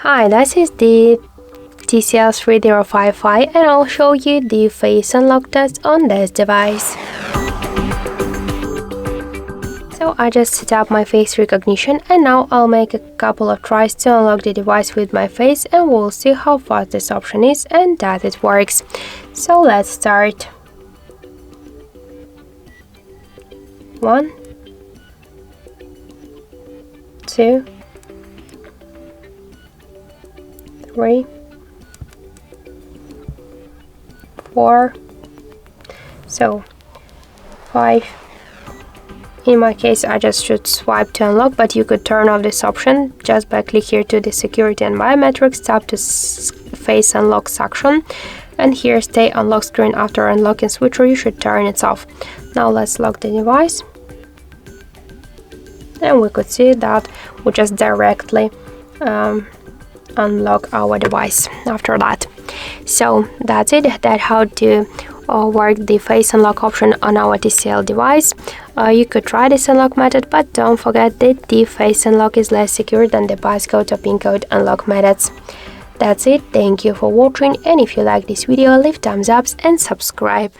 Hi, this is the TCL 305i and I'll show you the face unlock test on this device. So I just set up my face recognition and now I'll make a couple of tries to unlock the device with my face and we'll see how fast this option is and that it works. So let's start. 1, 2, 3, 4, so 5. In my case, I just should swipe to unlock, but you could turn off this option just by click here to the security and biometrics, tap to face unlock section, and here stay unlock screen after unlocking switcher, you should turn it off. Now let's lock the device. And we could see that we just directly unlock our device after that. So that's it. That's how to work the face unlock option on our TCL device. You could try this unlock method, but don't forget that the face unlock is less secure than the passcode or pin code unlock methods. That's it. Thank you for watching, and if you like this video, leave thumbs up and subscribe.